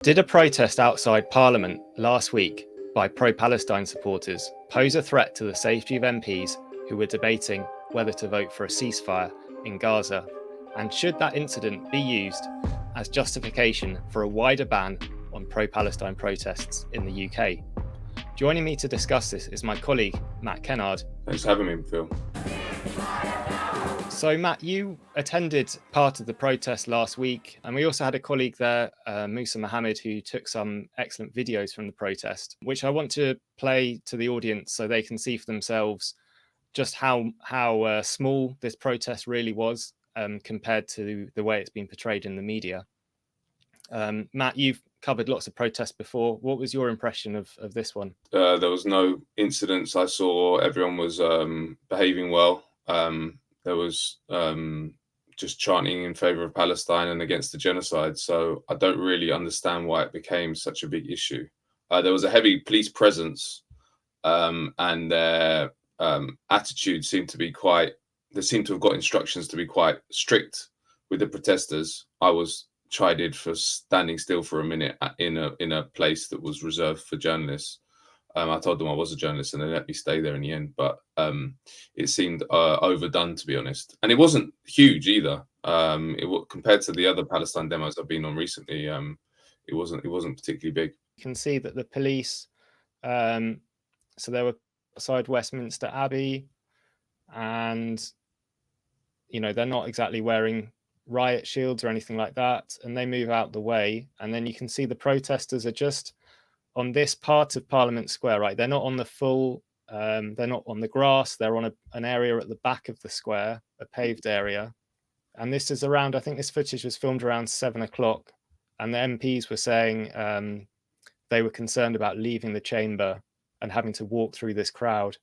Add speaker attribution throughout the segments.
Speaker 1: Did a protest outside Parliament last week by pro-Palestine supporters pose a threat to the safety of MPs who were debating whether to vote for a ceasefire in Gaza? And should that incident be used as justification for a wider ban on pro-Palestine protests in the UK? Joining me to discuss this is my colleague, Matt Kennard.
Speaker 2: Thanks for having me, Phil.
Speaker 1: So, Matt, you attended part of the protest last week, and we also had a colleague there, Moosa Mohammed, who took some excellent videos from the protest, which I want to play to the audience so they can see for themselves just how small this protest really was compared to the way it's been portrayed in the media. Matt, you've covered lots of protests before. What was your impression of this one?
Speaker 2: There was no incidents. I saw everyone was behaving well. There was just chanting in favor of Palestine and against the genocide. So I don't really understand why it became such a big issue. There was a heavy police presence, and their attitude seemed to be they seemed to have got instructions to be quite strict with the protesters. I was chided for standing still for a minute in a place that was reserved for journalists. I told them I was a journalist and they let me stay there in the end, but it seemed overdone, to be honest. And it wasn't huge either. Compared to the other Palestine demos I've been on recently, it wasn't particularly big.
Speaker 1: You can see that the police, so they were outside Westminster Abbey, and they're not exactly wearing riot shields or anything like that, and they move out the way, and then you can see the protesters are just on this part of Parliament Square, right? They're not on the full, they're not on the grass, they're on an area at the back of the square, a paved area. And this is around, I think this footage was filmed around 7 o'clock, and the MPs were saying they were concerned about leaving the chamber and having to walk through this crowd.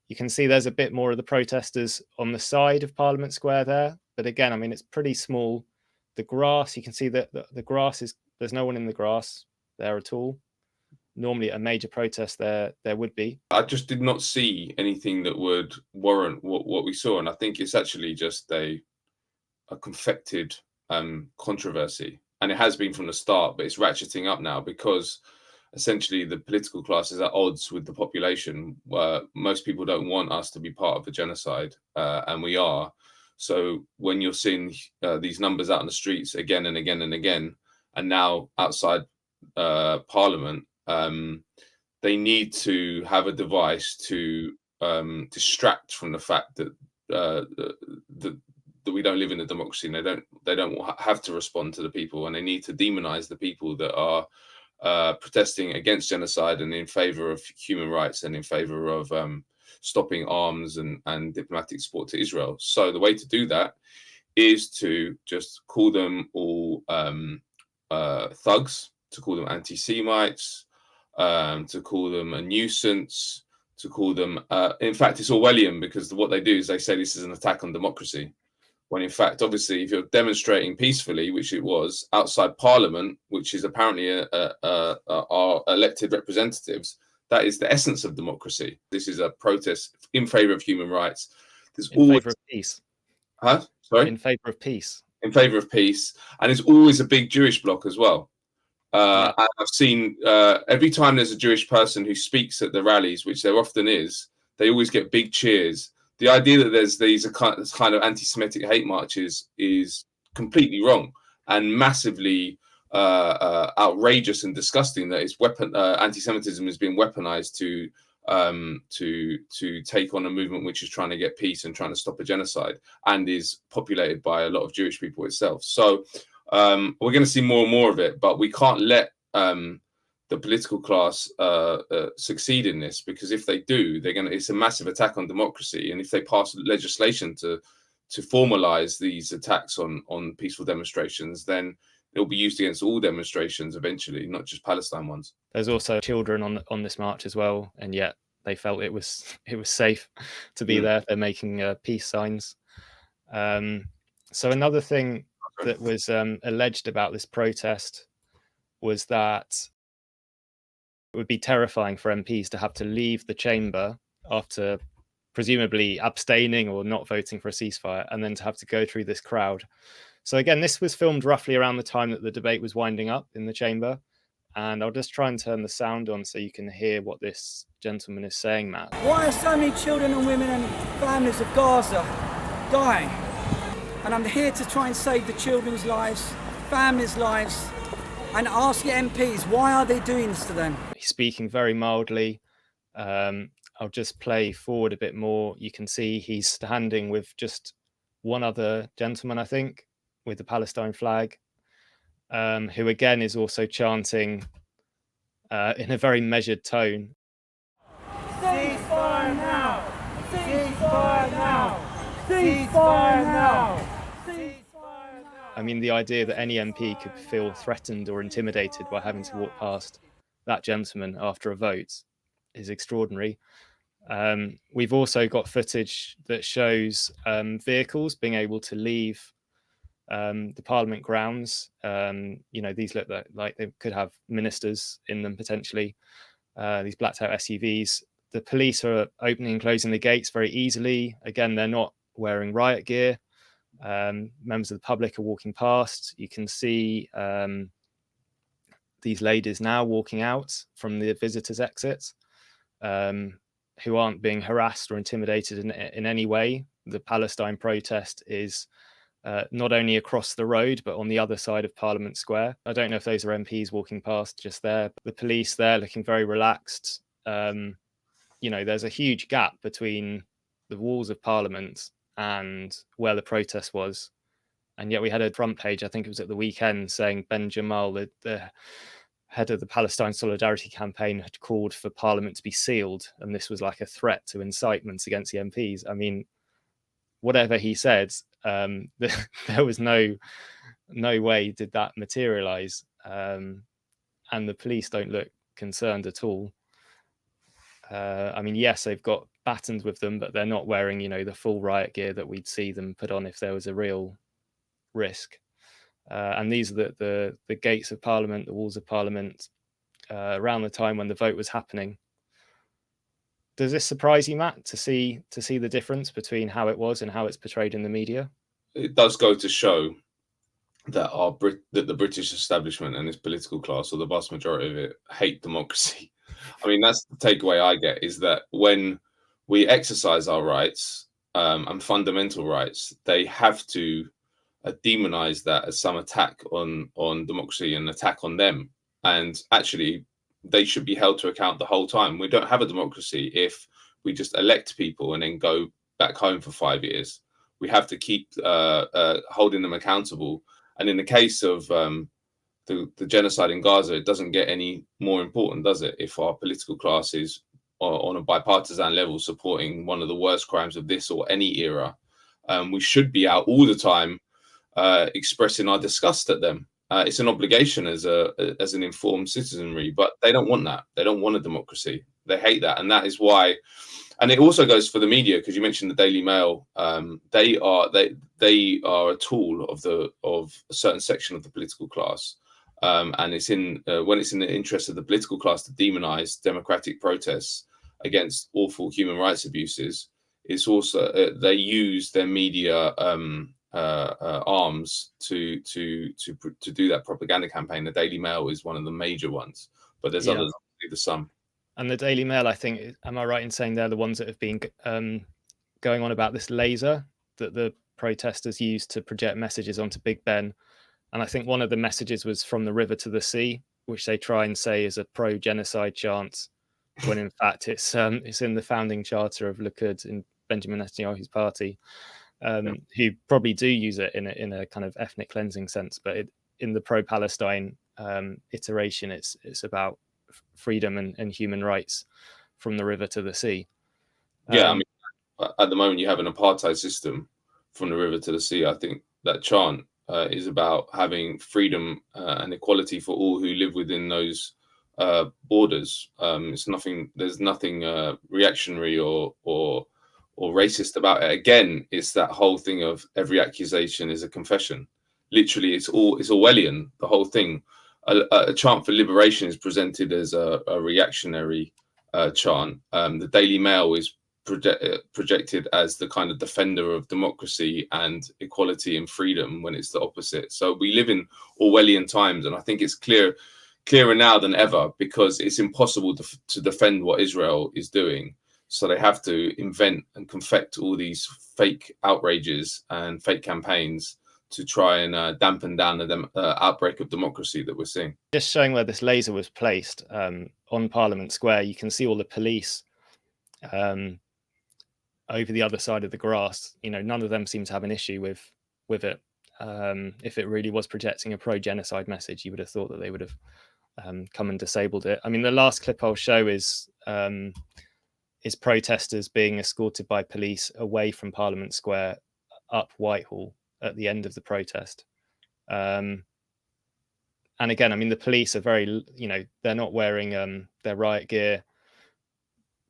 Speaker 1: You can see there's a bit more of the protesters on the side of Parliament Square there. But again, I mean, it's pretty small. The grass, you can see that the grass there's no one in the grass there at all. Normally at a major protest there would be.
Speaker 2: I just did not see anything that would warrant what we saw. And I think it's actually just a confected controversy. And it has been from the start, but it's ratcheting up now because essentially the political class is at odds with the population. Most people don't want us to be part of the genocide, and we are. So when you're seeing these numbers out on the streets again and again and again, and now outside Parliament, they need to have a device to distract from the fact that that we don't live in a democracy, and they don't have to respond to the people, and they need to demonize the people that are protesting against genocide and in favor of human rights and in favor of stopping arms and diplomatic support to Israel. So the way to do that is to just call them all thugs, to call them anti-Semites, to call them a nuisance, to call them, in fact, it's Orwellian, because what they do is they say this is an attack on democracy. When in fact, obviously, if you're demonstrating peacefully, which it was, outside Parliament, which is apparently our elected representatives, that is the essence of democracy. This is a protest in favor of human rights. There's always
Speaker 1: favor of peace.
Speaker 2: Huh? Sorry?
Speaker 1: In favor of peace.
Speaker 2: In favor of peace. And there's always a big Jewish bloc as well. And I've seen every time there's a Jewish person who speaks at the rallies, which there often is, they always get big cheers. The idea that there's these kind of anti-Semitic hate marches is completely wrong and massively outrageous and disgusting. That it's anti-Semitism is being weaponized to take on a movement which is trying to get peace and trying to stop a genocide, and is populated by a lot of Jewish people itself. So we're going to see more and more of it, but we can't let the political class succeed in this, because if they do, it's a massive attack on democracy. And if they pass legislation to formalize these attacks on peaceful demonstrations, then it'll be used against all demonstrations eventually, not just Palestine ones.
Speaker 1: There's also children on this march as well, and yet they felt it was safe to be there. They're making peace signs. So another thing that was alleged about this protest was that it would be terrifying for MPs to have to leave the chamber after presumably abstaining or not voting for a ceasefire, and then to have to go through this crowd. So again, this was filmed roughly around the time that the debate was winding up in the chamber. And I'll just try and turn the sound on so you can hear what this gentleman is saying, Matt.
Speaker 3: Why are so many children and women and families of Gaza dying? And I'm here to try and save the children's lives, families' lives, and ask the MPs, why are they doing this to them?
Speaker 1: He's speaking very mildly. I'll just play forward a bit more. You can see he's standing with just one other gentleman, I think, with the Palestine flag, who again is also chanting in a very measured tone.
Speaker 3: Ceasefire now! Ceasefire now! Ceasefire now!
Speaker 1: I mean, the idea that any MP could feel threatened or intimidated by having to walk past that gentleman after a vote is extraordinary. We've also got footage that shows vehicles being able to leave the Parliament grounds. These look like they could have ministers in them potentially, these blacked out SUVs. The police are opening and closing the gates very easily. Again, they're not wearing riot gear. Members of the public are walking past. You can see these ladies now walking out from the visitors' exit, who aren't being harassed or intimidated in any way. The Palestine protest is not only across the road, but on the other side of Parliament Square. I don't know if those are MPs walking past just there. The police there looking very relaxed. There's a huge gap between the walls of Parliament and where the protest was. And yet we had a front page, I think it was at the weekend, saying Ben Jamal, the head of the Palestine Solidarity Campaign, had called for Parliament to be sealed. And this was like a threat to incitement against the MPs. I mean, whatever he said, there was no way did that materialize. And the police don't look concerned at all. Yes, they've got batons with them, but they're not wearing, the full riot gear that we'd see them put on if there was a real risk. And these are the gates of Parliament, the walls of Parliament, around the time when the vote was happening. Does this surprise you, Matt, to see the difference between how it was and how it's portrayed in the media? It
Speaker 2: does go to show that that the British establishment and its political class, or the vast majority of it, hate democracy. I mean, that's the takeaway I get, is that when we exercise our rights and fundamental rights, they have to demonize that as some attack on democracy and attack on them. And actually, they should be held to account the whole time. We don't have a democracy if we just elect people and then go back home for 5 years. We have to keep holding them accountable. And in the case of the genocide in Gaza, it doesn't get any more important, does it? If our political class is on a bipartisan level supporting one of the worst crimes of this or any era, we should be out all the time expressing our disgust at them. It's an obligation as an informed citizenry, but they don't want that. They don't want a democracy. They hate that, and that is why. And it also goes for the media, because you mentioned the Daily Mail. They are a tool of a certain section of the political class, and it's when it's in the interest of the political class to demonize democratic protests against awful human rights abuses. It's also they use their media arms to do that propaganda campaign. The Daily Mail is one of the major ones, but there's others. The Sun.
Speaker 1: And the Daily Mail, I think, am I right in saying they're the ones that have been going on about this laser that the protesters used to project messages onto Big Ben? And I think one of the messages was from the river to the sea, which they try and say is a pro-genocide chant, when in fact it's in the founding charter of Likud, in Benjamin Netanyahu's party, who probably do use it in a kind of ethnic cleansing sense. But in the pro-Palestine iteration, it's about freedom and human rights from the river to the sea.
Speaker 2: I mean, at the moment you have an apartheid system from the river to the sea. I think that chant is about having freedom and equality for all who live within those borders. There's nothing reactionary or racist about it. Again, it's that whole thing of every accusation is a confession. Literally, it's Orwellian, the whole thing. A chant for liberation is presented as a reactionary chant. The Daily Mail is projected as the kind of defender of democracy and equality and freedom, when it's the opposite. So we live in Orwellian times, and I think it's clear clearer now than ever, because it's impossible to defend what Israel is doing. So they have to invent and confect all these fake outrages and fake campaigns to try and dampen down the outbreak of democracy that we're seeing.
Speaker 1: Just showing where this laser was placed on Parliament Square, you can see all the police over the other side of the grass. You know, none of them seem to have an issue with it. If it really was projecting a pro-genocide message, you would have thought that they would have come and disabled it. I mean, the last clip I'll show is protesters being escorted by police away from Parliament Square up Whitehall at the end of the protest. And again, I mean, the police are very, you know, they're not wearing their riot gear.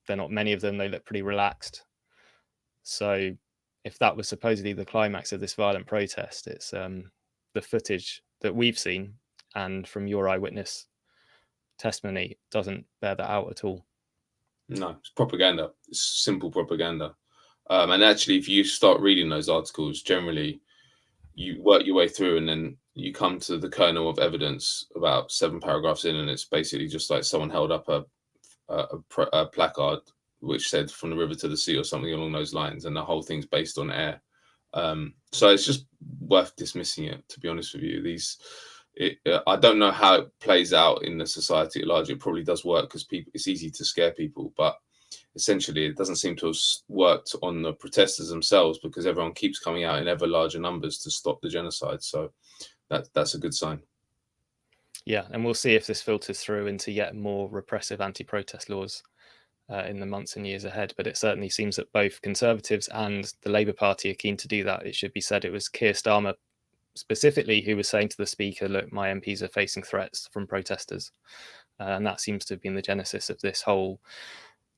Speaker 1: They're not many of them. They look pretty relaxed. So if that was supposedly the climax of this violent protest, it's the footage that we've seen and from your eyewitness testimony doesn't bear that out at all.
Speaker 2: No, it's propaganda. It's simple propaganda. And actually, if you start reading those articles, generally, you work your way through and then you come to the kernel of evidence about 7 paragraphs in, and it's basically just like someone held up a placard which said "from the river to the sea" or something along those lines, and the whole thing's based on air. So it's just worth dismissing it, to be honest with you. I don't know how it plays out in the society at large. It probably does work because it's easy to scare people, but essentially it doesn't seem to have worked on the protesters themselves, because everyone keeps coming out in ever larger numbers to stop the genocide. So that's a good sign.
Speaker 1: Yeah, and we'll see if this filters through into yet more repressive anti-protest laws in the months and years ahead. But it certainly seems that both Conservatives and the Labour Party are keen to do that. It should be said it was Keir Starmer specifically who was saying to the Speaker, look, my MPs are facing threats from protesters. And that seems to have been the genesis of this whole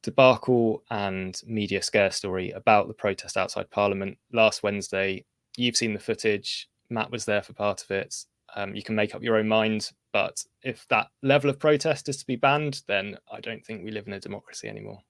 Speaker 1: debacle and media scare story about the protest outside Parliament. Last Wednesday, you've seen the footage. Matt was there for part of it. You can make up your own mind, but if that level of protest is to be banned, then I don't think we live in a democracy anymore.